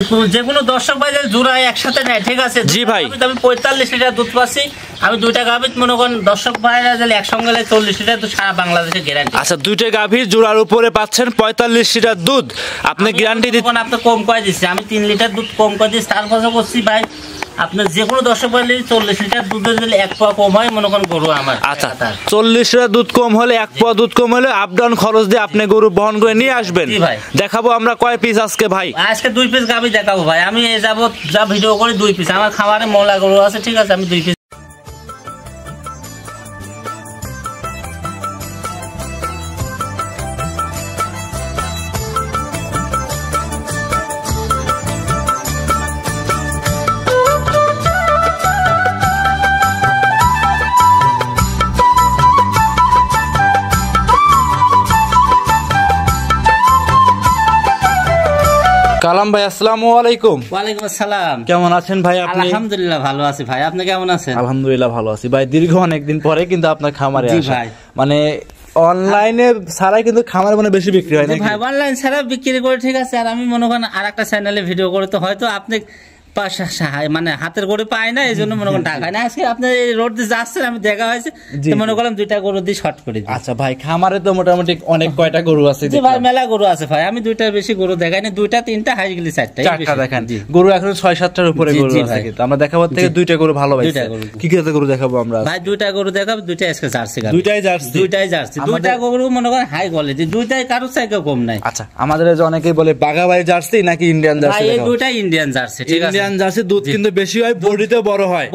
যে কোনো দর্শক ভাই জোড়া একসাথে নেয়, ঠিক আছে? জি ভাই, আমি 45 লিটার দুধ পাচ্ছি। আমি দুইটা গাভী মনে করেন দর্শক ভাইরা যদি একসঙ্গে 40 লিটার তো সারা বাংলাদেশে গ্যারান্টি। আচ্ছা, দুইটা গাভীর জোড়ার উপরে পাচ্ছেন 45 লিটার দুধ, আপনি গ্যারান্টি দিচ্ছেন? আপনি কম করে দিচ্ছি, আমি 3 লিটার দুধ কম করে দিচ্ছি। তারপরে করছি ভাই আপনার যে কোনো দর্শক ভাই 40 লিটার দুধের দিলে 1 পোয়া কম হয় মনে করেন গরু আমার। আচ্ছা, 40 লিটার দুধ কম হলে 1 পোয়া দুধ কম হলে আপ ডাউন খরচ দিয়ে আপনি গরু বহন করে নিয়ে আসবেন। দেখাবো আমরা কয় পিস আজকে ভাই? আজকে 2 পিস গাভী দেখাবো ভাই। আমি এই যাবত যা ভিডিও করে 2 পিস, আমার খামারে মোলা গরু আছে, ঠিক আছে? আমি 2 পিস। কালাম ভাই, আসসালামু আলাইকুম। ওয়ালাইকুম আসসালাম। কেমন আছেন ভাই আপনি? আলহামদুলিল্লাহ ভালো আছি ভাই, আপনি কেমন আছেন? আলহামদুলিল্লাহ ভালো আছি ভাই। দীর্ঘ অনেকদিন পরে কিন্তু আপনার খামারে আসা, ভাই মানে অনলাইনে ছাড়াই কিন্তু খামারে মানে বেশি বিক্রি হয় নাকি? ভাই অনলাইন ছাড়া বিক্রি করে, ঠিক আছে। আর আমি মনে করেন আরেকটা চ্যানেলে ভিডিও করে তো হয়তো আপনি মানে হাতের গরু পাই না, এই জন্য মনে করেন টাকা না। আজকে আপনার এই রোড দিয়ে যাচ্ছেন, আমি দেখা হয়েছে, মনে করলাম 2টা গরু দিয়ে শর্ট করে দিই। আচ্ছা ভাই, খামারে তো মোটামুটি অনেক কয়টা গরু আছে? ভাই মেলা গরু আছে ভাই, আমি 2টার বেশি গরু দেখাই না, 2টা 3টা হাই গেলে 4টা দেখান। গরু এখন 6-7টার উপরে গরু আছে, কিন্তু আমরা দেখাবো থেকে 2টা গরু ভালো ভাই। কি কি গরু দেখাবো আমরা ভাই? 2টা গরু দেখাবো, 2টা আজকে জার্সি গাভী। 2টাই জার্সি। 2টা গরু মনে করেন হাই কোয়ালিটি, 2টাই কারো চাইতে কম নাই। আচ্ছা, আমাদের যে অনেকেই বলে বাঘাবাড়ি জার্সি নাকি ইন্ডিয়ান জার্সি? ভাই এই 2টাই ইন্ডিয়ান জার্সি, ঠিক আছে? ইন্ডিয়ান জার্সি দুধ কিন্তু বেশি হয়, বডিতে বড় হয়।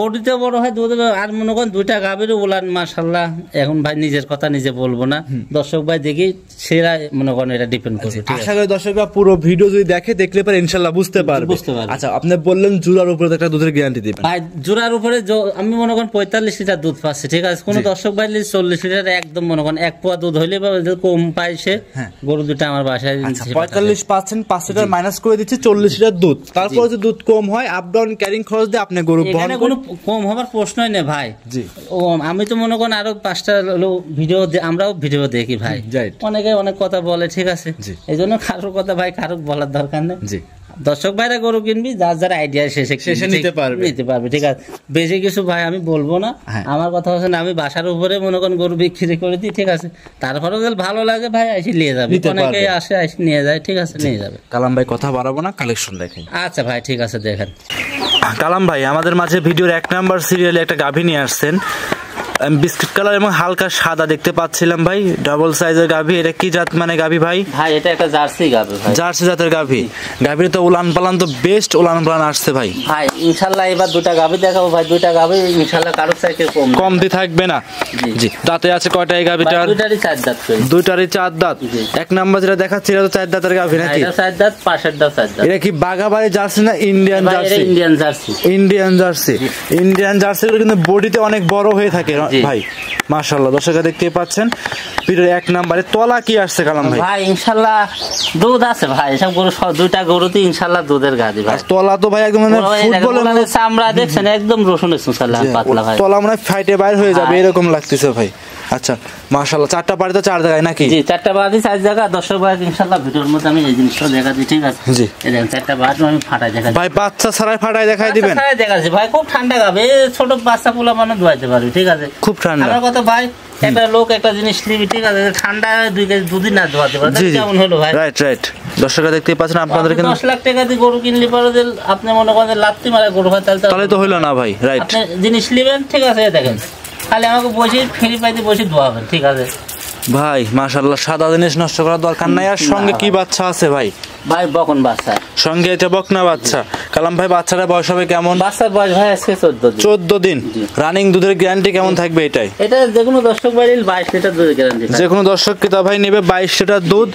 দুধ। আর মনে করেন 2টা গাভীর উলান মাশাআল্লাহ। এখন ভাই নিজের কথা নিজে বলবো না, দর্শক ভাই দেখি সেরা মনে করেন এটা ডিপেন্ড করবে। আশা করি দর্শকরা পুরো ভিডিও যদি দেখলে পারে ইনশাআল্লাহ বুঝতে পারবে। আচ্ছা, আপনি বললেন জোড়ার উপরে একটা দুধের গ্যারান্টি দিবেন। ভাই জোড়ার উপরে আমি মনে করেন 45 লিটার দুধ পাচ্ছি, ঠিক আছে? কোন দর্শক ভাই 40 লিটার একদম মনে করেন 1 পোয়া দুধ হইলে বা কম পাইছে গরু দুটো আমার বাসায়। 45 পাচ্ছেন, 5 লিটার মাইনাস করে দিচ্ছে 40 লিটার দুধ। তারপর যদি দুধ কম হয় আপ ডাউন ক্যারিং খরচ দিয়ে আপনি গরু বহন করেন, কোনো কম হবার প্রশ্নই নেই ভাই। আমি তো মনে করেন আরো 5টা ভিডিও, আমরাও ভিডিও দেখি ভাই, অনেকে অনেক কথা বলে, ঠিক আছে? এই জন্য কারোর কথা ভাই কারো বলার দরকার নেই। দর্শক ভাইরা গরু কিনবি, যার যার আইডিয়া শেষে নিতে পারবে, ঠিক আছে? বেশি কিছু ভাই আমি বলবো না। আমার কথা হচ্ছে না, আমি বাসার উপরে মনে করেন গরু বিক্রি করে দিই, ঠিক আছে? তারপরে যদি ভালো লাগে ভাই এসে নিয়ে যাবে, অনেকে আসে নিয়ে যায়, ঠিক আছে? নিয়ে যাবে। কালাম ভাই কথা বাড়াবো না, কালেকশন দেখেন। আচ্ছা ভাই, ঠিক আছে, দেখেন। কালাম ভাই, আমাদের মাঝে ভিডিওর 1 নাম্বার সিরিয়ালে একটা গাভী নিয়ে আসছেন, বিস্কিট কালার এবং হালকা সাদা দেখতে পাচ্ছিলাম ভাই, ডাবল সাইজের গাভী। এটা কি জাত মানে গাভী ভাই? ভাই এটা একটা জার্সি গাভী ভাই, জার্সি জাতের গাভী। গাভীর তো উলান পালান তো বেস্ট উলান পালান আসছে ভাই। ভাই ইনশাআল্লাহ এবার 2টা গাভী দেখাবো ভাই, 2টা গাভী ইনশাআল্লাহ কারো চাইতে কম দি থাকবে না। জি, দাঁতে আছে কয়টা এই গাভীটার? 2টারই 4 দাঁত। 2টারই 4 দাঁত। 1 নাম্বার যেটা দেখাচ্ছি এটা তো 4 দাঁতের গাভী নাকি? এটা 4 দাঁত, পাশের দাঁত 4 দাঁত। এটা কি বাঘাবাড়ি জার্সি না Indian jersey? Indian jersey. Indian jersey কিন্তু বডিতে অনেক বড় হয়ে থাকে ভাই, মাশাআল্লাহ। দর্শকরা দেখতে পাচ্ছেন ভিডিওর 1 নম্বরে তলা কি আসছে কালাম ভাই? ভাই ইনশাআল্লাহ দুধ আছে ভাই, সব গরু 2টা গরুতে ইনশাআল্লাহ দুধের গাদি ভাই। তলা তো ভাই একদম মানে ফুটবলের চামড়া দেখছেন একদম রসুনের সুসালা পাতলা ভাই, তলা মানে ফাইটে বাইরে হয়ে যাবে এরকম লাগতেছে ভাই। আচ্ছা মাশাআল্লাহ, 4টা বাড়ি তো 4 জায়গায় নাকি? জি 4টা বাড়ি 4 জায়গা। দর্শক ভাই ইনশাআল্লাহ ভিডিওর মধ্যে আমি এই জিনিসটা দেখাচ্ছি, ঠিক আছে? জি, এই দেখেন 4টা বাড়ি আমি ফাটাই দেখাচ্ছি ভাই। বাচ্চা ছাড়াই ফাটাই দেখাই দিবেন? ফাটাই দেখাচ্ছি ভাই, খুব ঠান্ডা গাবে, ছোট বাচ্চা পোলা মানে ধোয়াইতে পারবে, ঠিক আছে? খুব ঠান্ডা। আমার কথা ভাই, একটা লোক একটা জিনিস নিবি, ঠিক আছে? ঠান্ডা 2 কেজি দুদিন না ধোয়াতে পারবে, কেমন হলো ভাই? রাইট। দর্শকরা দেখতে পাচ্ছেন আপনাদের কিন্তু 10 লাখ টাকা দিয়ে গরু কিনলে পরে যে আপনি মনে করেন লাত্তি মারা গরু হয়, তাহলে তো হলো না ভাই। রাইট, আপনি জিনিস নেবেন, ঠিক আছে? দেখেন খালি আমাকে বসে ফ্রি পাইতে বসে ধোয়াবেন, ঠিক আছে ভাই? মাশাআল্লাহ, সাদা জিনিস নষ্ট করার দরকার নাই। আর সঙ্গে কি বাচ্চা আছে ভাই? ভাই বকন বাচ্চা সঙ্গে, এটা বকনা বাচ্চা। কালাম ভাই বাচ্চাটা বয়স হবে কেমন? বাচ্চার বয়স ভাই আজকে 14 দিন। রানিং দুধের গ্যারান্টি কেমন থাকবে এটাই? এটা যে কোনো দর্শক ভাই 22 লিটার দুধের গ্যারান্টি। যে কোনো দর্শক ক্রেতা ভাই নেবে 22 লিটার দুধ,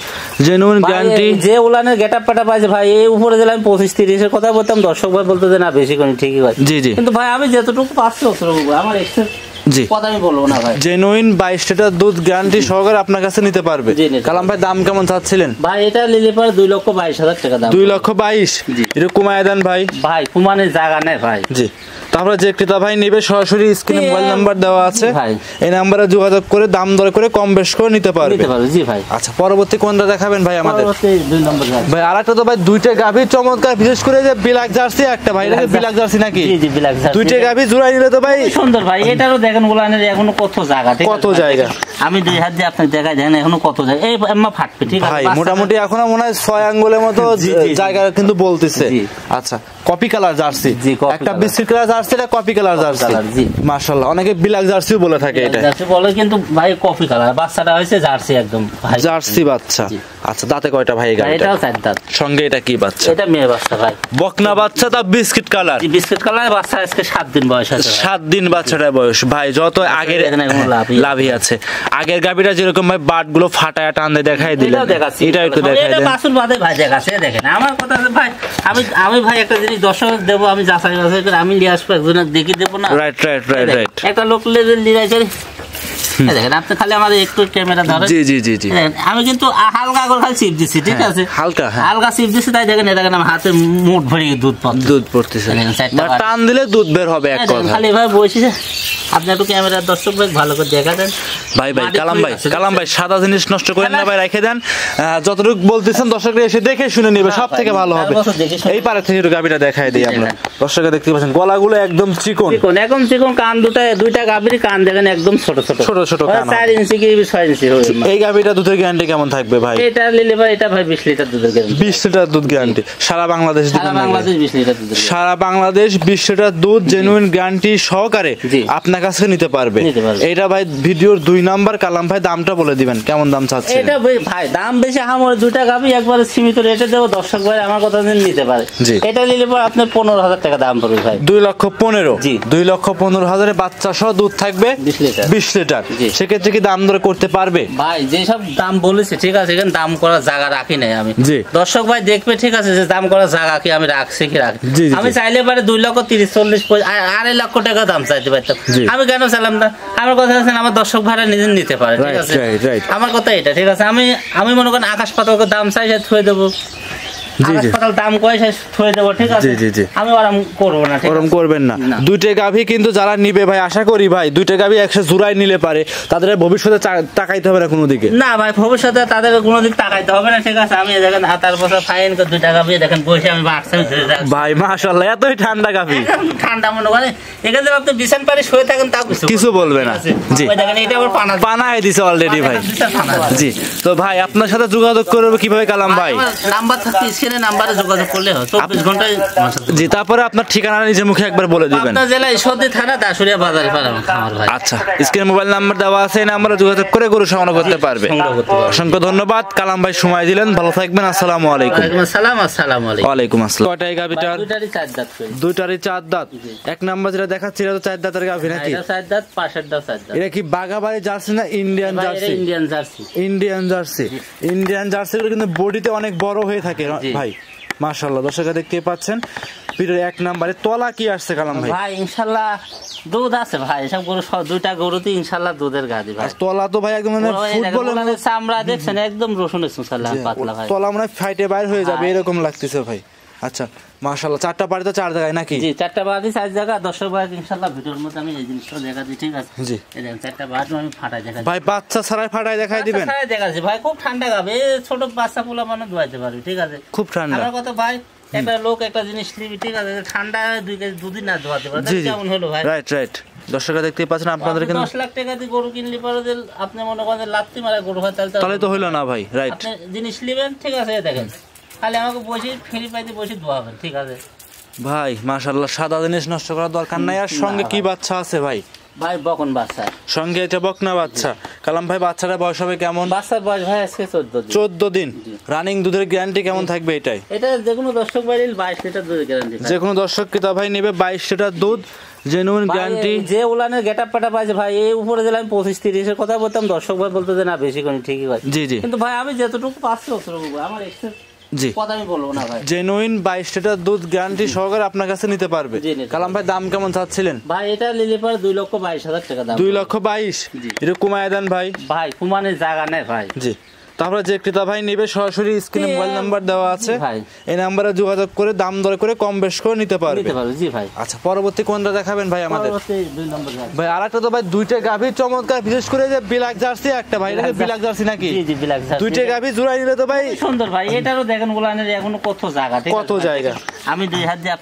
জেনুইন গ্যারান্টি। যে উলানের গেটআপ পাটা পাইছে ভাই, এই উপরে দিলে আমি 25-30 এর কথা বলতাম, দর্শক ভাই বলতো যে না বেশি করে, ঠিকই ভাই। জি, কিন্তু ভাই আমি যতটুকু পাচ্ছি অতটুকু আমার এক্সেস জি। কথা আমি বলবো না ভাই। জেনুইন 22 লিটার দুধ গ্যারান্টি সহকারে আপনার কাছে নিতে পারবে। কালাম ভাই দাম কেমন চাচ্ছিলেন? ভাই এটা নিলে পরে 2,22,000 টাকা দাম। 2,22,000 এটা কমায় দেন ভাই। ভাই কমানোর জায়গা নেই ভাই। জি, তারপরে যে ক্রেতা ভাই নেবে সরাসরি স্ক্রিনে মোবাইল নাম্বার দেওয়া আছে, এই নাম্বারে যোগাযোগ করে দাম দর করে কম বেশ করে নিতে পারবে। জি ভাই। আচ্ছা, পরবর্তী কোনটা দেখাবেন ভাই আমাদের? পরবর্তী 2 নম্বর ভাই আরেকটা তো ভাই দুইটা গাভী চমৎকার, বিশেষ করে যে ব্ল্যাক জার্সি একটা ভাই, এটা ব্ল্যাক জার্সি নাকি? জি জি ব্ল্যাক জার্সি। দুইটা গাভী জোড়াই নিলে তো ভাই সুন্দর ভাই। এটারও দেখেন গোলানের এখনো কত জায়গা, ঠিক আছে? কত জায়গা আমি 2 হাত দিয়ে আপনাকে দেখাই দেন এখনো কত জায়গা। এই এম্মা ফাটবে, ঠিক আছে? ভাই মোটামুটি এখনো মনে হয় 6 আঙ্গুলের মতো জায়গা কিন্তু বলতেছে। আচ্ছা, কপি কালার জার্সি, একটা বিস্কিট কালার জার্সি, এটা কপি কালার জার্সি। মাশাআল্লাহ, অনেকে ব্ল্যাক জার্সিও বলে থাকে এটা। জার্সি বলে কিন্তু ভাই কপি কালার। বাচ্চাটা হয়েছে জার্সি একদম ভাই, জার্সি বাচ্চা। আচ্ছা, দাঁতে কয়টা ভাই? এটাও 4 দাঁত। সঙ্গে এটা কি বাচ্চা? এটা মেয়ে বাচ্চা ভাই, বকনা বাচ্চা, তা বিস্কিট কালার। বিস্কিট কালার বাচ্চা, আজকে 7 দিন বয়স আছে। 7 দিন বাচ্চাটার বয়স ভাই। যত আগের লাভই আছে। আগের গাবিটা যেরকম ভাই বাট গুলো ফাটায় টান দেখাই দিলেন, এটা একটু দেখাই দেন। বাছুর বাদে ভাই দেখাছে, দেখেন আমার কথা আছে ভাই। আমি ভাই একটা জিনিস দর্শক দেবো, আমি যাচাই বাছাই করে আমি নিয়ে আসবো, একজনের দেখি দেবো না। Right right right right. একটা লোক লেভেল লিরাই করে দেখেন আপনি, খালি আমাদের একটু ক্যামেরা ধরেন। জি জি জি জি। আমি কিন্তু হালকা করে খালি চিপ দিচ্ছি, ঠিক আছে? হালকা হালকা চিপ দিচ্ছি, তাই দেখেন এটা আমার হাতে মুঠ ভরিয়ে দুধ পড়তেছে। টান দিলে দুধ বের হবে এক কথা। খালি ভাই বসে আপনি একটু ক্যামেরার দর্শক ভাই ভালো করে দেখা দেন। ভাই ভাই কালাম ভাই সাদা জিনিস নষ্ট করেন না ভাই, রেখে দেন। যতটুকু বলতেছেন দর্শকরা এসে দেখে শুনে নেবে, সব থেকে ভালো হবে। এই পারে থেকে একটু গাবিটা দেখাই দিই আমরা, দর্শকরা দেখতে পাচ্ছেন গলাগুলো একদম চিকন, একদম চিকন। কান দুইটা গাবির কান দেখেন একদম ছোট ছোট ছোট ছোট কান, 4 ইঞ্চি কি 6 ইঞ্চি হবে। এই গাবিটা দুধের গ্যারান্টি কেমন থাকবে ভাই? এটা নিলে ভাই এটা ভাই 20 লিটার দুধের গ্যারান্টি। 20 লিটার দুধ গ্যারান্টি সারা বাংলাদেশ দিবেন? সারা বাংলাদেশ 20 লিটার দুধ, সারা বাংলাদেশ 20 লিটার দুধ জেনুইন গ্যারান্টি সহকারে আপনার কাছে নিতে পারবে। এটা ভাই ভিডিওর 2 নাম্বার। কালাম ভাই দামটা বলে দিবেন, কেমন দাম চাচ্ছেন? এটা ভাই দাম বেশি, আমার দুইটা গাবি একবারে সীমিত রেটে দেবো, দর্শক ভাই আমার কথা নিতে পারে। এটা নিলে পর আপনার 15,000 টাকা দাম পড়বে ভাই। 2,15,000। 2,15,000 বাচ্চা সহ দুধ থাকবে 20 লিটার। সেক্ষেত্রে কি দাম দর করতে পারবে? ভাই যেসব দাম বলেছে, ঠিক আছে, এখানে দাম করার জায়গা রাখি নাই আমি। দর্শক ভাই দেখবে, ঠিক আছে, যে দাম করার জায়গা কি আমি রাখছি কি রাখি। আমি চাইলে পারে 2,30,40, 2.5 লাখ টাকা দাম চাইতে পারতাম, আমি কেন চাইলাম না? আমার কথা আছে আমার দর্শক ভাড়া নিজে নিতে পারে, ঠিক আছে? আমার কথা এটা, ঠিক আছে? আমি মনে করেন আকাশ পাতাল দাম চাই থুয়ে দেবো, হাসপাতাল দাম কয় থুয়ে দেবো, ঠিক আছে? আমি ওরম করবো না, ওরম করবেন না। দুইটা গাভী কিন্তু যারা নিবে ভাই, আশা করি ভাই দুইটা গাভী একসাথে জোড়াই নিলে পারে, তাদের ভবিষ্যতে তাকাইতে হবে না কোনো দিকে। না ভাই, ভবিষ্যতে তাদের কোনো দিক তাকাইতে হবে না, ঠিক আছে? আমি দেখেন হাতার বছর ফাইন করে 2 টাকা দিয়ে দেখেন বসে আমি বাক্সামি ধরে যাচ্ছি ভাই। মাশাআল্লাহ, এতই ঠান্ডা গাভী, ঠান্ডা মনে করে এখানে আপনি বিছান পারে শুয়ে থাকেন, তাও কিছু বলবে না। জি, দেখেন এটা আবার পানায় দিছে অলরেডি ভাই। জি, তো ভাই আপনার সাথে যোগাযোগ করবে কিভাবে কালাম ভাই? নাম্বার থাকতে স্ক্রিনে নাম্বারে যোগাযোগ করলে হয়, 24 ঘন্টায়। জি, তারপরে আপনার ঠিকানা নিজের মুখে একবার বলে দিবেন। আপনার জেলা ঈশ্বরদী থানা দাসুরিয়া বাজারে পারেন আমার ভাই। আচ্ছা, স্ক্রিনে মোবাইল নাম্বার দেওয়া আছে, এই নাম্বারে যোগাযোগ করে গরু সংগ্রহ করতে পারবে। অসংখ্য ধন্যবাদ কালাম ভাই, সময় দিলেন, ভালো থাকবেন। আসসালামু আলাইকুম। আসসালামু আলাইকুম। ওয়ালাইকুম আসসালাম। কয়টাই গাবিটার? দুইটারই 4 দাঁত। দুইটারই 4 দাঁত। এক নাম্বার যেটা দেখাচ্ছি এটা তো 4 দাঁতের গাভী নাকি? এটা 4 দাঁত, পাশের দাঁত 4 দাঁত। এটা কি বাগাবাড়ি জার্সি না Indian jersey? Indian jersey. Indian jersey. Indian জার্সিগুলো কিন্তু বডিতে অনেক বড় হয়ে থাকে ভাই। মাশাআল্লাহ, দর্শকরা দেখতে পাচ্ছেন ভিডিওর 1 নম্বরে তলা কি আসছে কালাম ভাই? ভাই ইনশাআল্লাহ দুধ আছে ভাই, সব গরু দুইটা গরুতে ইনশাআল্লাহ দুধের গাদি ভাই। তলা তো ভাই একদম মানে ফুটবলের চামড়া দেখছেন একদম রসুনের সুসালা পাতলা ভাই। তলা মানে ফাইটে বাইর হয়ে যাবে এরকম লাগতেছে ভাই। আচ্ছা মাশাআল্লাহ, 4টা বাড়ি তো 4 জায়গায় নাকি? জি, 4টা বাড়ি 4 জায়গা। দর্শক ভাই ইনশাআল্লাহ ভিডিওর মধ্যে আমি এই জিনিসটা দেখাচ্ছি, ঠিক আছে? জি, এই দেখেন 4টা বাড়ি আমি ফাটাই দেখাচ্ছি ভাই। বাচ্চা ছাড়াই ফাটাই দেখাই দিবেন? ছাড়াই দেখাচ্ছি ভাই, খুব ঠান্ডা গাবে, ছোট বাচ্চা পোলা মানে ধোয়াইতে পারবে, ঠিক আছে? খুব ঠান্ডা। আমার কথা ভাই, একটা লোক একটা জিনিস নিবি, ঠিক আছে? ঠান্ডা 2 কেজি দুদিন না ধোয়াতে পারে, কেমন হলো ভাই? Right right. দর্শকরা দেখতে পাচ্ছেন আপনাদের কিন্তু 10 লাখ টাকা দিয়ে গরু কিনলি পরে যে আপনি মনে করেন লাত্তি মারা গরু হয়, তাহলে তো হইলো না ভাই। রাইট, আপনি জিনিস নেবেন, ঠিক আছে? দেখেন খালি আমাকে বসে ফ্রি পাইতে বসে ধোয়াবেন, ঠিক আছে ভাই? মাশাআল্লাহ, সাদা জিনিস নষ্ট করার দরকার নাই। আর সঙ্গে কি বাচ্চা আছে ভাই? ভাই বকন বাচ্চা সঙ্গে, এটা বকনা বাচ্চা। কালাম ভাই বাচ্চাটা বয়স হবে কেমন? বাচ্চার বয়স ভাই আজকে 14 দিন। রানিং দুধের গ্যারান্টি কেমন থাকবে এটাই? এটা যে কোনো দর্শক ভাই 22 লিটার দুধের গ্যারান্টি। যে কোনো দর্শক কিতা ভাই নেবে 22 লিটার দুধ জেনুইন গ্যারান্টি। যে উলানের গেটআপ পাটা পাইছে ভাই, এই উপরে দিলাম 25-30 এর কথা বলতাম, দর্শক ভাই বলতো যে না বেশি কোন ঠিকই ভাই। জি জি, কিন্তু ভাই আমি যতটুকু পাচ্ছি ততটুকু আমার জি কথা আমি বলবো না ভাই, জেনুইন 22 লিটার দুধ গ্যারান্টি সহকারে আপনার কাছে নিতে পারবে। কালাম ভাই দাম কেমন চাচ্ছিলেন? ভাই এটা নিলে পরে 2,22,000 টাকা দাম। 2,22,000 এটা কমায় দেন ভাই। ভাই কুমানের জায়গা নেই ভাই। জি তারপরে যে ক্রেতা ভাই নেবে সরাসরি স্ক্রিনে মোবাইল নাম্বার দেওয়া আছে, এই নাম্বারে যোগাযোগ করে দাম দর করে কম বেশ করে নিতে পারবে। জি ভাই। আচ্ছা পরবর্তী কোনটা দেখাবেন ভাই আমাদের? পরবর্তী 2 নম্বর ভাই আরেকটা তো ভাই দুইটা গাভী চমৎকার, বিশেষ করে যে ব্ল্যাক জার্সি একটা ভাই, এটা ব্ল্যাক জার্সি নাকি? জি জি ব্ল্যাক জার্সি। দুইটা গাভী জোড়াই নিলে তো ভাই সুন্দর ভাই। এটারও দেখেন গোলানের এখনো কত জায়গা, ঠিক আছে? কত জায়গা। আমি দুই হাত দিয়ে